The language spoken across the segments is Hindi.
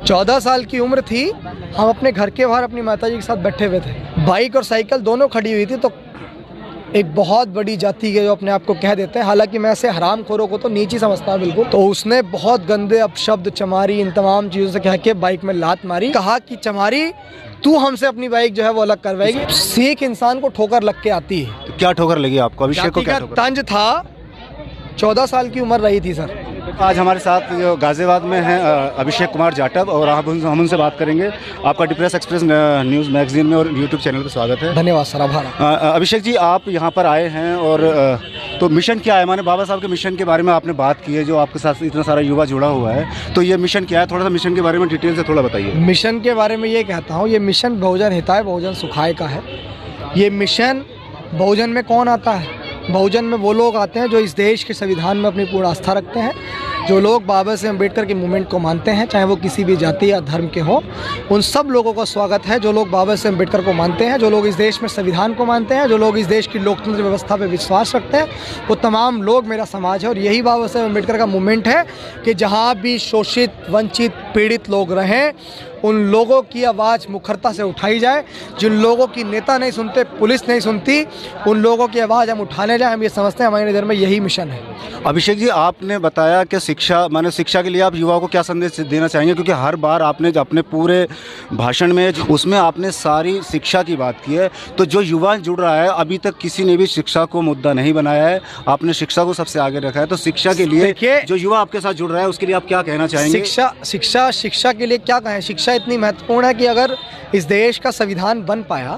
14 साल की उम्र थी, हम अपने घर के बाहर अपनी माताजी के साथ बैठे हुए थे। बाइक और साइकिल दोनों खड़ी हुई थी। तो एक बहुत बड़ी जाति के जो अपने आप को कह देते हैं, हालांकि मैं ऐसे हरामखोरों को तो नीची समझता हूँ बिल्कुल, तो उसने बहुत गंदे अपशब्द, चमारी, इन तमाम चीज़ों से कह के बाइक में लात मारी। कहा कि चमारी, तू हमसे अपनी बाइक जो है वो अलग करवाएगी। सीख इंसान को ठोकर लग के आती है। तो क्या ठोकर लगी आपको? अभिषेक को क्या ठोकर? तंज था, 14 साल की उम्र रही थी सर। आज हमारे साथ जो गाजियाबाद में हैं अभिषेक कुमार जाटव, और हम उनसे बात करेंगे। आपका डिप्रेस एक्सप्रेस न्यूज़ मैगजीन में और यूट्यूब चैनल पर स्वागत है। धन्यवाद सर, आभार। अभिषेक जी, आप यहाँ पर आए हैं और तो मिशन क्या है? माने बाबा साहब के मिशन के बारे में आपने बात की है, जो आपके साथ इतना सारा युवा जुड़ा हुआ है, तो ये मिशन क्या है? थोड़ा सा मिशन के बारे में डिटेल से थोड़ा बताइए। मिशन के बारे में ये कहता हूँ, ये मिशन बहुजन हिताय बहुजन सुखाय का है। ये मिशन बहुजन में कौन आता है? बहुजन में वो लोग आते हैं जो इस देश के संविधान में अपनी पूर्ण आस्था रखते हैं, जो लोग बाबा साहेब अम्बेडकर के मूवमेंट को मानते हैं, चाहे वो किसी भी जाति या धर्म के हो। उन सब लोगों का स्वागत है जो लोग बाबा साहेब अम्बेडकर को मानते हैं, जो लोग इस देश में संविधान को मानते हैं, जो लोग इस देश की लोकतंत्र व्यवस्था पे विश्वास रखते हैं। वो तमाम लोग मेरा समाज है। और यही बाबा साहेब अम्बेडकर का मूवमेंट है कि जहाँ भी शोषित, वंचित, पीड़ित लोग रहें, उन लोगों की आवाज़ मुखरता से उठाई जाए। जिन लोगों की नेता नहीं सुनते, पुलिस नहीं सुनती, उन लोगों की आवाज़ हम उठाने जाए। हम ये समझते हैं हमारे नज़र में यही मिशन है। अभिषेक जी, आपने बताया कि शिक्षा के लिए आप युवाओं को क्या संदेश देना चाहेंगे? क्योंकि हर बार आपने अपने पूरे भाषण में उसमें आपने सारी शिक्षा की बात की है। तो जो युवा जुड़ रहा है, अभी तक किसी ने भी शिक्षा को मुद्दा नहीं बनाया है, आपने शिक्षा को सबसे आगे रखा है। तो शिक्षा के लिए जो युवा आपके साथ जुड़ रहा है, उसके लिए आप क्या कहना चाहेंगे? शिक्षा के लिए क्या कहें? शिक्षा इतनी महत्वपूर्ण है कि अगर इस देश का संविधान बन पाया,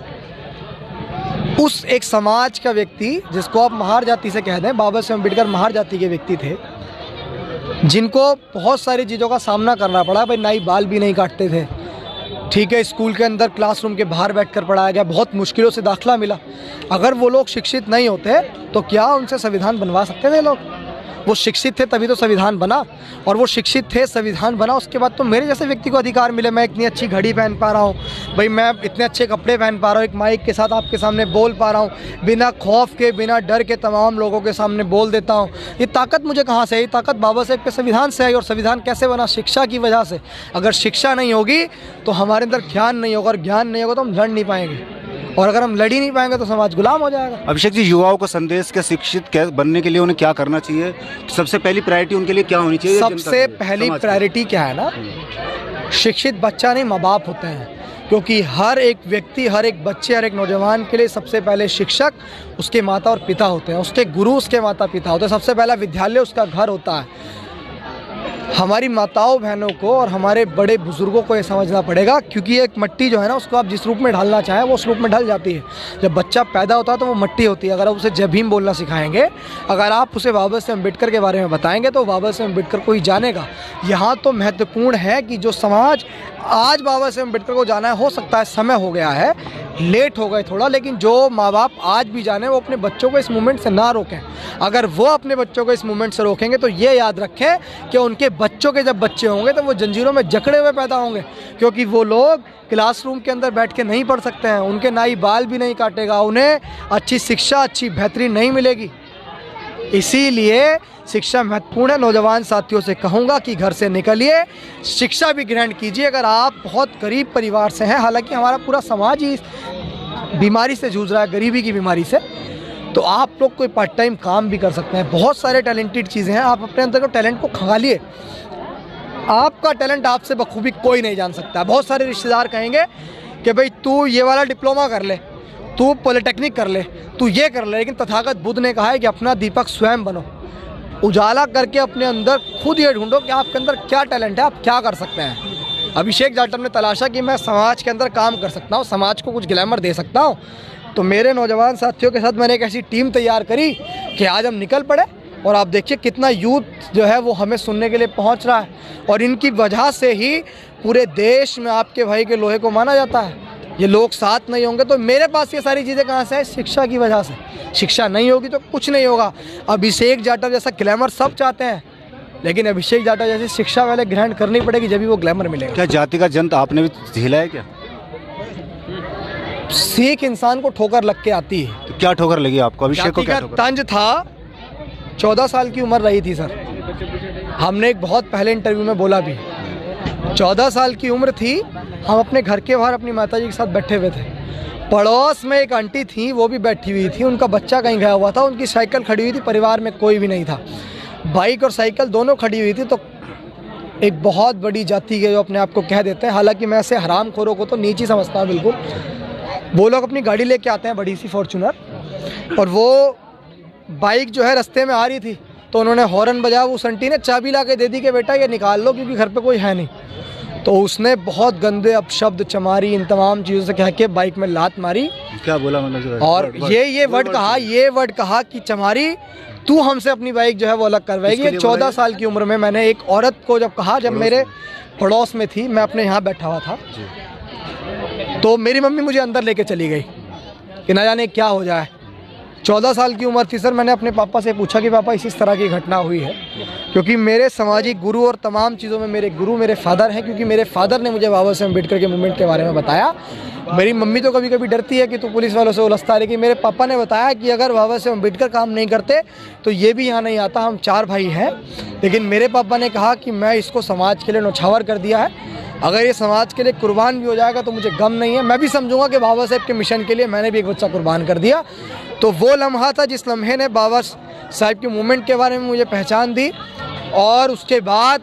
उस एक समाज का व्यक्ति जिसको आप महार जाति से कह दें, बाबा साहेब अम्बेडकर महार जाति के व्यक्ति थे, जिनको बहुत सारी चीज़ों का सामना करना पड़ा। भाई, नाई बाल भी नहीं काटते थे, ठीक है, स्कूल के अंदर क्लासरूम के बाहर बैठकर पढ़ाया गया, बहुत मुश्किलों से दाखिला मिला। अगर वो लोग शिक्षित नहीं होते तो क्या उनसे संविधान बनवा सकते थे लोग? वो शिक्षित थे तभी तो संविधान बना, और वो शिक्षित थे, संविधान बना। उसके बाद तो मेरे जैसे व्यक्ति को अधिकार मिले। मैं इतनी अच्छी घड़ी पहन पा रहा हूँ, भाई मैं इतने अच्छे कपड़े पहन पा रहा हूँ, एक माइक के साथ आपके सामने बोल पा रहा हूँ, बिना खौफ के, बिना डर के तमाम लोगों के सामने बोल देता हूँ। ये ताकत मुझे कहाँ से आई? ये ताकत बाबा साहेब के संविधान से आई। और संविधान कैसे बना? शिक्षा की वजह से। अगर शिक्षा नहीं होगी तो हमारे अंदर ज्ञान नहीं होगा, और ज्ञान नहीं होगा तो हम लड़ नहीं पाएंगे, और अगर हम लड़ ही नहीं पाएंगे तो समाज गुलाम हो जाएगा। अभिषेक जी, युवाओं को संदेश के शिक्षित बनने के लिए उन्हें क्या करना चाहिए? सबसे पहली प्रायोरिटी उनके लिए क्या होनी चाहिए? सबसे पहली प्रायोरिटी क्या है ना, शिक्षित बच्चा नहीं, माँ बाप होते हैं। क्योंकि हर एक व्यक्ति, हर एक बच्चे, हर एक नौजवान के लिए सबसे पहले शिक्षक उसके माता और पिता होते हैं, उसके गुरु उसके माता पिता होते हैं। सबसे पहला विद्यालय उसका घर होता है। हमारी माताओं बहनों को और हमारे बड़े बुजुर्गों को ये समझना पड़ेगा, क्योंकि एक मिट्टी जो है ना, उसको आप जिस रूप में ढालना चाहें वो उस रूप में ढल जाती है। जब बच्चा पैदा होता है तो वो मिट्टी होती है। अगर आप उसे जय भीम बोलना सिखाएंगे, अगर आप उसे बाबा साहेब अम्बेडकर के बारे में बताएंगे तो बाबा साहेब अम्बेडकर को ही जानेगा। यहाँ तो महत्वपूर्ण है कि जो समाज आज बाबा साहेब अम्बेडकर को जाना है, हो सकता है समय हो गया है, लेट हो गए थोड़ा, लेकिन जो माँ बाप आज भी जाने, वो अपने बच्चों को इस मूवमेंट से ना रोकें। अगर वो अपने बच्चों को इस मूवमेंट से रोकेंगे तो ये याद रखें कि उनके बच्चों के जब बच्चे होंगे तो वो जंजीरों में जकड़े हुए पैदा होंगे, क्योंकि वो लोग क्लासरूम के अंदर बैठ के नहीं पढ़ सकते हैं, उनके नाई बाल भी नहीं काटेगा, उन्हें अच्छी शिक्षा, अच्छी बेहतरीन नहीं मिलेगी। इसीलिए शिक्षा महत्वपूर्ण है। नौजवान साथियों से कहूँगा कि घर से निकलिए, शिक्षा भी ग्रहण कीजिए। अगर आप बहुत गरीब परिवार से हैं, हालांकि हमारा पूरा समाज ही बीमारी से जूझ रहा है, गरीबी की बीमारी से, तो आप लोग कोई पार्ट टाइम काम भी कर सकते हैं। बहुत सारे टैलेंटेड चीज़ें हैं, आप अपने अंदर के टैलेंट को खंगालिए। आपका टैलेंट आपसे बखूबी कोई नहीं जान सकता। बहुत सारे रिश्तेदार कहेंगे कि भाई तू ये वाला डिप्लोमा कर ले, तू पॉलिटेक्निक कर ले, तू ये कर ले, लेकिन तथागत बुद्ध ने कहा है कि अपना दीपक स्वयं बनो। उजाला करके अपने अंदर खुद ये ढूंढो कि आपके अंदर क्या टैलेंट है, आप क्या कर सकते हैं। अभिषेक जाटव ने तलाशा कि मैं समाज के अंदर काम कर सकता हूँ, समाज को कुछ ग्लैमर दे सकता हूँ। तो मेरे नौजवान साथियों के साथ मैंने एक ऐसी टीम तैयार करी कि आज हम निकल पड़े, और आप देखिए कितना यूथ जो है वो हमें सुनने के लिए पहुँच रहा है। और इनकी वजह से ही पूरे देश में आपके भाई के लोहे को माना जाता है। ये लोग साथ नहीं होंगे तो मेरे पास ये सारी चीज़ें कहाँ से है? शिक्षा की वजह से। शिक्षा नहीं होगी तो कुछ नहीं होगा। अभिषेक जाटव जैसा ग्लैमर सब चाहते हैं, लेकिन अभिषेक जाटव जैसी शिक्षा वाले ग्रहण करनी पड़ेगी, जब भी वो ग्लैमर मिलेगा। क्या जाति का जंत आपने भी झेला है क्या? सीख इंसान को ठोकर लग के आती है। तो क्या ठोकर लगी आपको? अभिषेक को क्या ठोकर? तंज था, 14 साल की उम्र रही थी सर। हमने एक बहुत पहले इंटरव्यू में बोला भी, 14 साल की उम्र थी, हम अपने घर के बाहर अपनी माताजी के साथ बैठे हुए थे। पड़ोस में एक आंटी थी, वो भी बैठी हुई थी, उनका बच्चा कहीं गया हुआ था, उनकी साइकिल खड़ी हुई थी, परिवार में कोई भी नहीं था, बाइक और साइकिल दोनों खड़ी हुई थी। तो एक बहुत बड़ी जाति के जो अपने आप को कह देते हैं, हालांकि मैं ऐसे हरामखोरों को तो नीच ही समझता हूँ बिल्कुल, वो लोग अपनी गाड़ी लेके आते हैं, बड़ी सी फॉर्चूनर, और वो बाइक जो है रास्ते में आ रही थी, तो उन्होंने हॉर्न बजाया, उस आंटी ने चाबी ला के दे दी कि बेटा ये निकाल लो क्योंकि घर पे कोई है नहीं। तो उसने बहुत गंदे अपशब्द, चमारी, इन तमाम चीज़ों से कह के बाइक में लात मारी। क्या बोला मतलब? और ये वर्ड कहा कि चमारी तू हमसे अपनी बाइक जो है वो अलग करवाएगी। 14 साल की उम्र में मैंने एक औरत को जब कहा, जब मेरे पड़ोस में थी, मैं अपने यहाँ बैठा हुआ था, तो मेरी मम्मी मुझे अंदर लेके चली गई कि ना जाने क्या हो जाए। 14 साल की उम्र थी सर। मैंने अपने पापा से पूछा कि पापा इस तरह की घटना हुई है, क्योंकि मेरे सामाजिक गुरु और तमाम चीज़ों में मेरे गुरु मेरे फादर हैं, क्योंकि मेरे फादर ने मुझे बाबा साहेब अम्बेडकर के मूवमेंट के बारे में बताया। मेरी मम्मी तो कभी कभी डरती है कि तू पुलिस वालों से उलझता है, लेकिन मेरे पापा ने बताया कि अगर बाबा साहेब अम्बेडकर काम नहीं करते तो ये भी यहाँ नहीं आता। हम 4 भाई हैं, लेकिन मेरे पापा ने कहा कि मैं इसको समाज के लिए न्यौछावर कर दिया है, अगर ये समाज के लिए कुर्बान भी हो जाएगा तो मुझे गम नहीं है। मैं भी समझूंगा कि बाबा साहेब के मिशन के लिए मैंने भी एक बच्चा कुर्बान कर दिया। तो वो लम्हा था जिस लम्हे ने बाबा साहेब के मूवमेंट के बारे में मुझे पहचान दी। और उसके बाद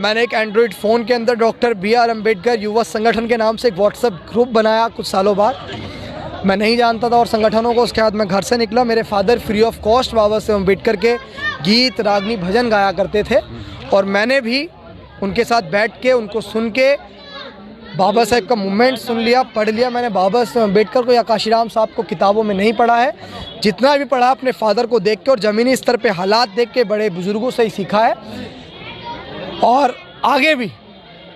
मैंने एक एंड्रॉयड फ़ोन के अंदर डॉक्टर BR अम्बेडकर युवा संगठन के नाम से एक व्हाट्सएप ग्रुप बनाया कुछ सालों बाद। मैं नहीं जानता था और संगठनों को। उसके बाद मैं घर से निकला, मेरे father free of cost Baba Saheb Ambedkar के गीत, रागनी, भजन गाया करते थे, और मैंने भी उनके साथ बैठ के, उनको सुन के बाबा साहेब का मूवमेंट सुन लिया, पढ़ लिया। मैंने बाबा साहेब अम्बेडकर को या काशीराम साहब को किताबों में नहीं पढ़ा है, जितना भी पढ़ा अपने फादर को देख के और ज़मीनी स्तर पे हालात देख के, बड़े बुजुर्गों से ही सीखा है। और आगे भी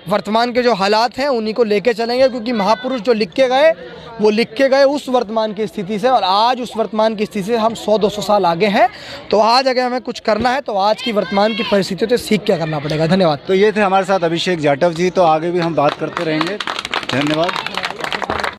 वर्तमान के जो हालात हैं उन्हीं को लेके चलेंगे, क्योंकि महापुरुष जो लिख के गए वो लिख के गए उस वर्तमान की स्थिति से, और आज उस वर्तमान की स्थिति से हम 100-200 साल आगे हैं। तो आज अगर हमें कुछ करना है तो आज की वर्तमान की परिस्थितियों से सीख क्या करना पड़ेगा। धन्यवाद। तो ये थे हमारे साथ अभिषेक जाटव जी। तो आगे भी हम बात करते रहेंगे। धन्यवाद।